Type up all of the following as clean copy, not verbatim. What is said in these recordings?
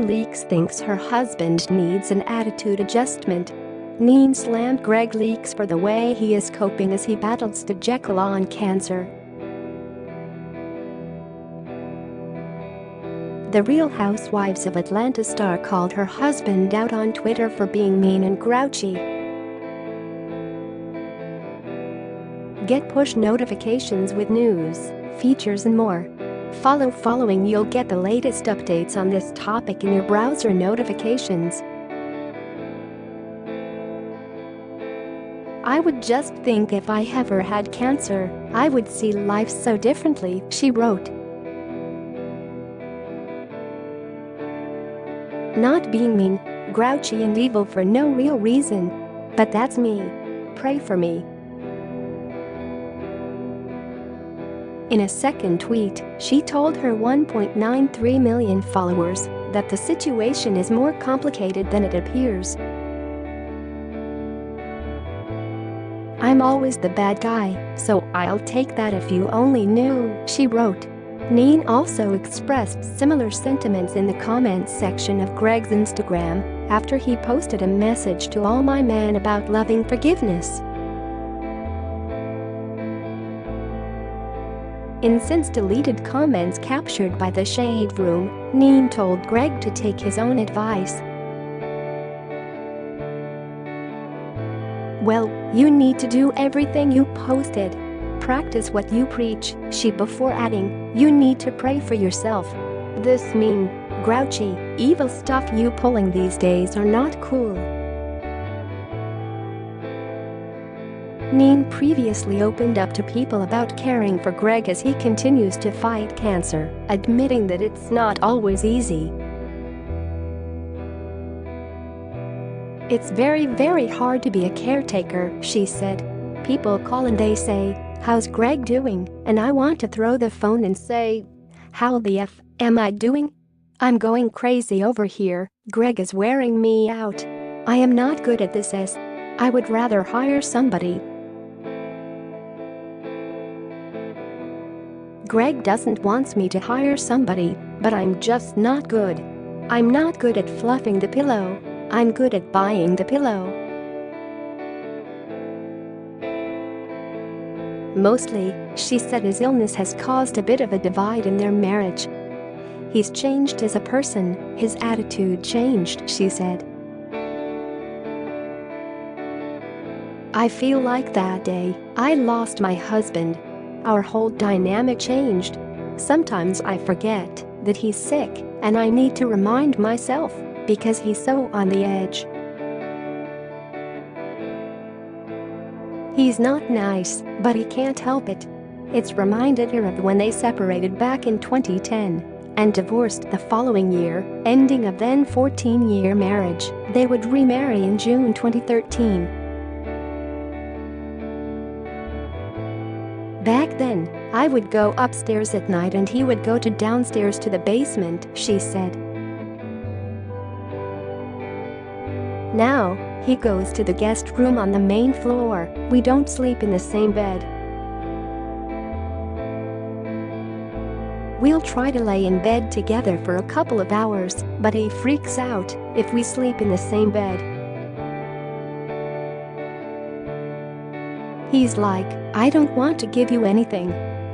Leaks thinks her husband needs an attitude adjustment. NeNe slammed Gregg Leaks for the way he is coping as he battles on cancer. The Real Housewives of Atlanta star called her husband out on Twitter for being mean and grouchy. Get push notifications with news, features and more. Following you'll get the latest updates on this topic in your browser notifications. I would just think if I ever had cancer, I would see life so differently, she wrote. Not being mean, grouchy and evil for no real reason. But that's me. Pray for me. In a second tweet, she told her 1.93 million followers that the situation is more complicated than it appears. I'm always the bad guy, so I'll take that if you only knew, she wrote. NeNe also expressed similar sentiments in the comments section of Gregg's Instagram after he posted a message to all my men about loving forgiveness. In since-deleted comments captured by the Shade Room, NeNe told Gregg to take his own advice. Well, you need to do everything you posted. Practice what you preach, she before adding, you need to pray for yourself. This mean, grouchy, evil stuff you pulling these days are not cool. NeNe previously opened up to people about caring for Gregg as he continues to fight cancer, admitting that it's not always easy. It's very hard to be a caretaker, she said. People call and they say, how's Gregg doing? And I want to throw the phone and say, how the F am I doing? I'm going crazy over here, Gregg is wearing me out. I am not good at this as I would rather hire somebody. Gregg doesn't want me to hire somebody, but I'm just not good. I'm not good at fluffing the pillow. I'm good at buying the pillow. Mostly, she said his illness has caused a bit of a divide in their marriage. He's changed as a person, his attitude changed, she said. I feel like that day I lost my husband. Our whole dynamic changed. Sometimes I forget that he's sick, and I need to remind myself, because he's so on the edge. He's not nice, but he can't help it. It's reminded her of when they separated back in 2010 and divorced the following year, ending a then 14-year marriage. They would remarry in June 2013. Back then, I would go upstairs at night and he would go downstairs to the basement, she said. Now, he goes to the guest room on the main floor. We don't sleep in the same bed. We'll try to lay in bed together for a couple of hours, but he freaks out if we sleep in the same bed. He's like, I don't want to give you anything.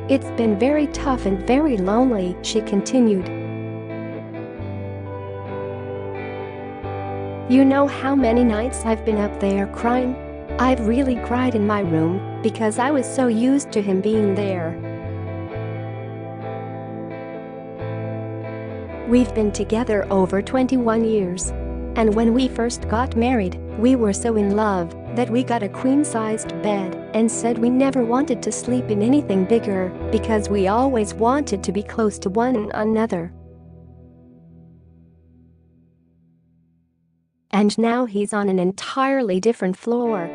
It's been very tough and very lonely, she continued. You know how many nights I've been up there crying? I've really cried in my room because I was so used to him being there. We've been together over 21 years. And when we first got married, we were so in love that we got a queen-sized bed and said we never wanted to sleep in anything bigger because we always wanted to be close to one another. And now he's on an entirely different floor.